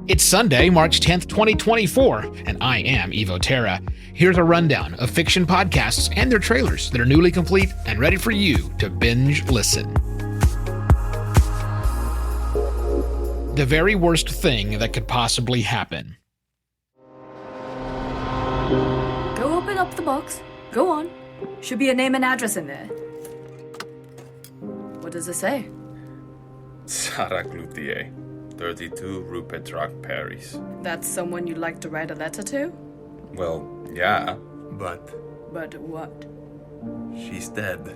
It's Sunday, March 10th, 2024, and I am Evo Terra. Here's a rundown of fiction podcasts and their trailers that are newly complete and ready for you to binge-listen. The very worst thing that could possibly happen. Go open up the box. Go on. Should be a name and address in there. What does it say? Sarah Cloutier, 32 Rupert Rock, Paris. That's someone you'd like to write a letter to? Well, yeah, but But what? she's dead.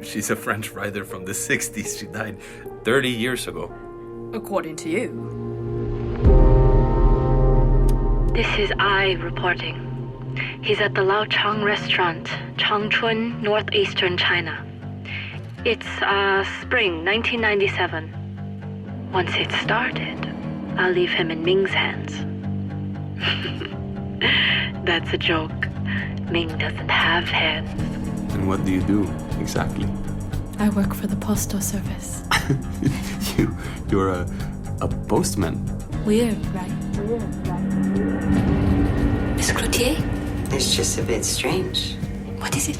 She's a French writer from the 60s. She died 30 years ago. According to you. This is I reporting. He's at the Laochang restaurant, Changchun, northeastern China. It's spring 1997. Once it's started, I'll leave him in Ming's hands. That's a joke. Ming doesn't have hands. And what do you do, exactly? I work for the postal service. You're a postman. Weird, right? Miss Cloutier? It's just a bit strange. What is it?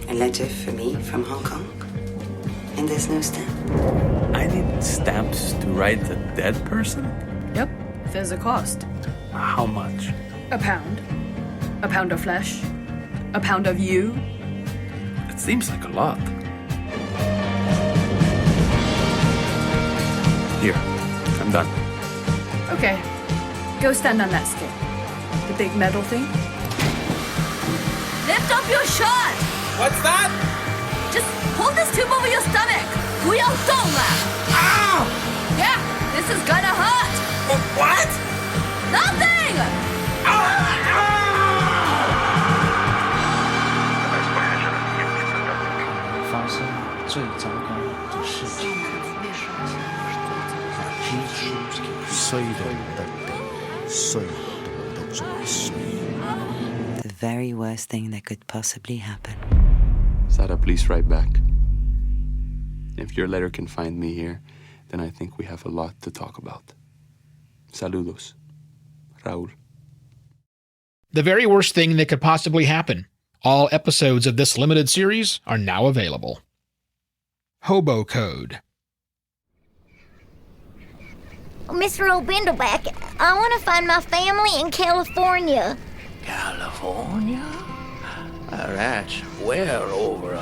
A letter for me from Hong Kong. And there's no stamp. I need stamps to write a dead person? Yep, there's a cost. How much? £1. A pound of flesh. A pound of you. It seems like a lot. Here, I'm done. Okay, go stand on that stick. The big metal thing. Lift up your shirt! What's that? Just hold this tube over your stomach. 不要动了. Ow! Yeah, this is gonna hurt. What? Nothing! Ah! 发生最糟糕的事情，衰人的地，衰多的罪衰。 The very worst thing that could possibly happen. Sarah, please write back. If your letter can find me here, then I think we have a lot to talk about. Saludos. Raúl. The very worst thing that could possibly happen. All episodes of this limited series are now available. Hobo Code. Mr. O'Bindleback, I want to find my family in California. California? That's well over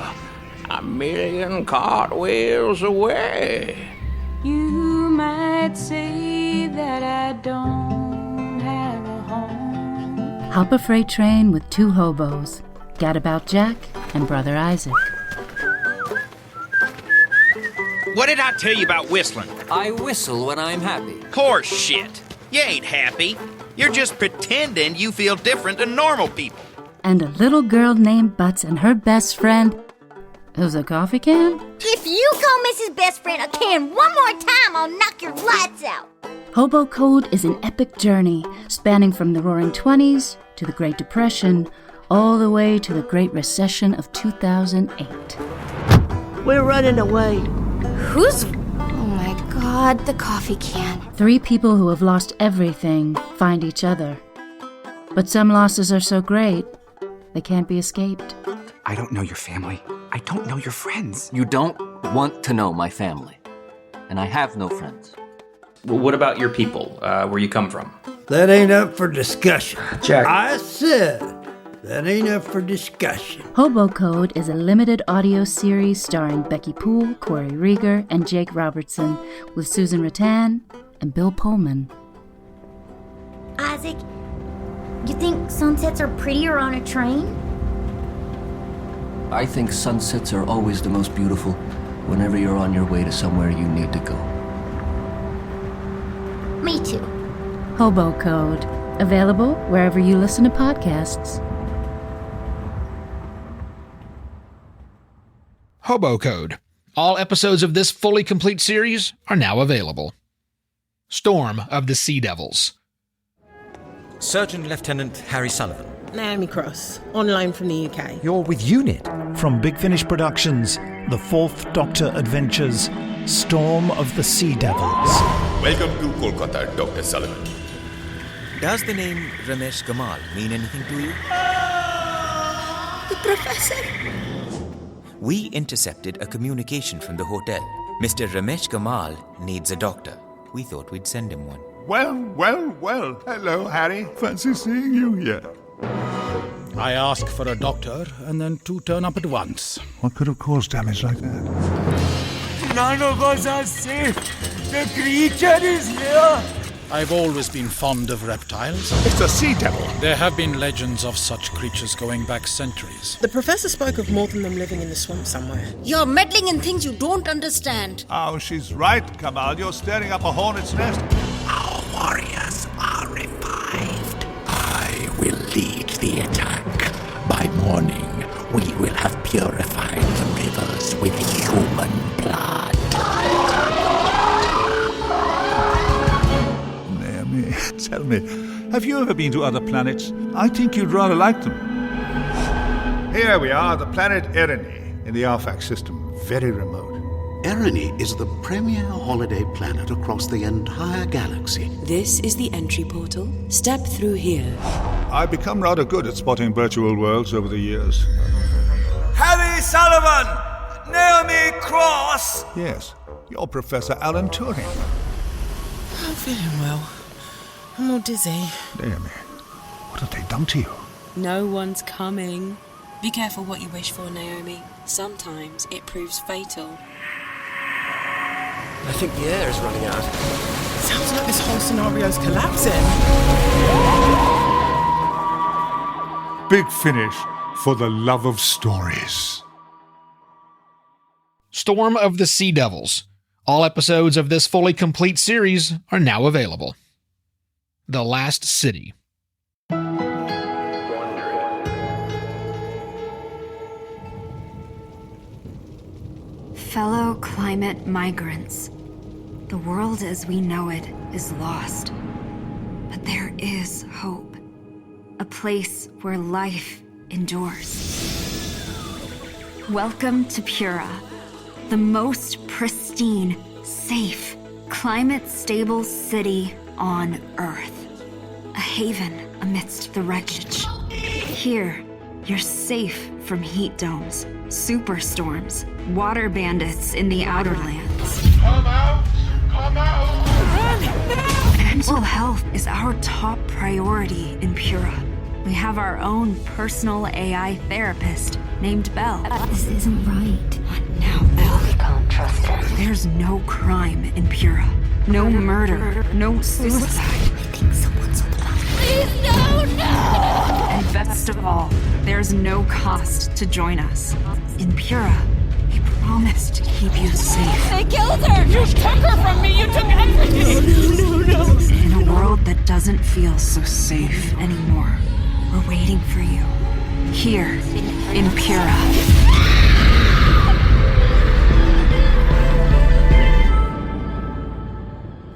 a million cartwheels away. You might say that I don't have a home. Hop a freight train with two hobos, Gadabout Jack and Brother Isaac. What did I tell you about whistling? I whistle when I'm happy. Horse shit. You ain't happy. You're just pretending you feel different than normal people. And a little girl named Butts and her best friend, who's a coffee can? If you call Mrs. Best Friend a can one more time, I'll knock your lights out. Hobo Code is an epic journey spanning from the Roaring *20s to the Great Depression, all the way to the Great Recession of 2008. We're running away. Who's... Oh my God, the coffee can. Three people who have lost everything find each other. But some losses are so great, they can't be escaped. I don't know your family. I don't know your friends. You don't want to know my family. And I have no friends. Well, what about your people, where you come from? That ain't up for discussion. Jack. I said that ain't up for discussion. Hobo Code is a limited audio series starring Becky Poole, Corey Rieger, and Jake Robertson, with Susan Rattan and Bill Pullman. Isaac, you think sunsets are prettier on a train? I think sunsets are always the most beautiful whenever you're on your way to somewhere you need to go. Me too. Hobo Code, available wherever you listen to podcasts. Hobo Code. All episodes of this fully complete series are now available. Storm of the Sea Devils. Surgeon Lieutenant Harry Sullivan. Naomi Cross, online from the UK. You're with UNIT. From Big Finish Productions, The Fourth Doctor Adventures, Storm of the Sea Devils. Welcome to Kolkata, Dr. Sullivan. Does the name Ramesh Gamal mean anything to you? The professor! We intercepted a communication from the hotel. Mr. Ramesh Gamal needs a doctor. We thought we'd send him one. Well. Hello, Harry. Fancy seeing you here. I ask for a doctor, and then two turn up at once. What could have caused damage like that? None of us are safe. The creature is here. I've always been fond of reptiles. It's a sea devil. There have been legends of such creatures going back centuries. The professor spoke of more than them living in the swamp somewhere. You're meddling in things you don't understand. Oh, she's right, Kamal. You're stirring up a hornet's nest. Our warriors are revived. I will lead the attack. By morning, we will have purified the rivers with human blood. Naomi, tell me, have you ever been to other planets? I think you'd rather like them. Here we are, the planet Eriny, in the Arphax system, very remote. Eriny is the premier holiday planet across the entire galaxy. This is the entry portal. Step through here. I've become rather good at spotting virtual worlds over the years. Harry Sullivan! Naomi Cross! Yes, you're Professor Alan Turing. I'm feeling well. I'm all dizzy. Naomi, what have they done to you? No one's coming. Be careful what you wish for, Naomi. Sometimes it proves fatal. I think the air is running out. Sounds like this whole scenario's collapsing. Big finish for the love of stories. Storm of the Sea Devils. All episodes of this fully complete series are now available. The Last City. Fellow climate migrants, the world as we know it is lost. But there is hope. A place where life endures. Welcome to Pura, the most pristine, safe, climate-stable city on Earth. A haven amidst the wreckage. Here, you're safe from heat domes, superstorms, water bandits in the outer lands. Come out! Come out! Mental health is our top priority in Pura. We have our own personal AI therapist named Belle. This isn't right. What now, Belle? We can't trust her. There's no crime in Pura. No murder. No suicide. I think someone's on the line. Please, no! And best of all, there's no cost to join us. In Pura, we promise to keep you safe. They killed her! You took her from me! You took everything! No. In a world that doesn't feel so safe anymore, we're waiting for you. Here, in Pura.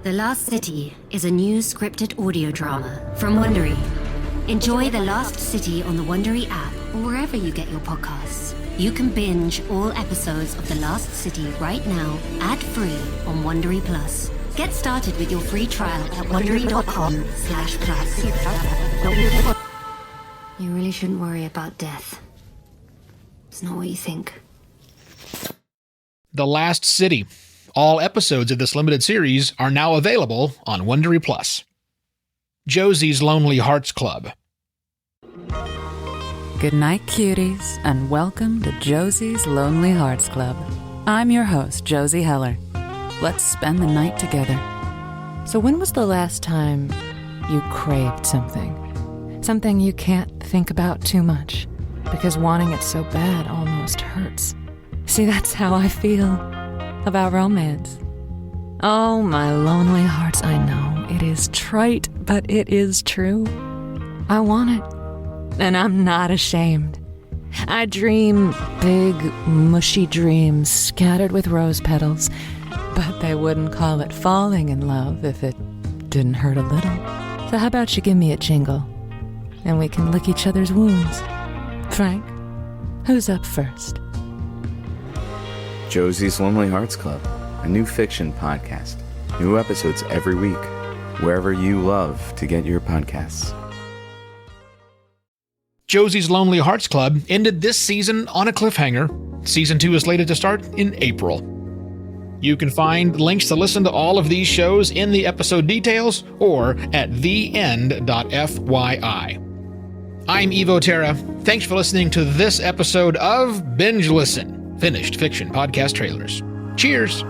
The Last City is a new scripted audio drama from Wondery. Enjoy The Last City on the Wondery app or wherever you get your podcasts. You can binge all episodes of The Last City right now, ad-free on Wondery Plus. Get started with your free trial at Wondery.com/plus. You really shouldn't worry about death. It's not what you think. The Last City. All episodes of this limited series are now available on Wondery Plus. Josie's Lonely Hearts Club. Good night, cuties, and welcome to Josie's Lonely Hearts Club. I'm your host, Josie Heller. Let's spend the night together. So when was the last time you craved something? Something you can't think about too much, because wanting it so bad almost hurts. See, that's how I feel about romance. Oh, my lonely hearts, I know. It is trite, but it is true. I want it, and I'm not ashamed. I dream big, mushy dreams scattered with rose petals, but they wouldn't call it falling in love if it didn't hurt a little. So how about you give me a jingle, and we can lick each other's wounds? Frank, who's up first? Josie's Lonely Hearts Club, a new fiction podcast. New episodes every week, wherever you love to get your podcasts. Josie's Lonely Hearts Club ended this season on a cliffhanger. Season 2 is slated to start in April. You can find links to listen to all of these shows in the episode details or at theend.fyi. I'm Evo Terra. Thanks for listening to this episode of Binge-Listen, Finished Fiction Podcast Trailers. Cheers!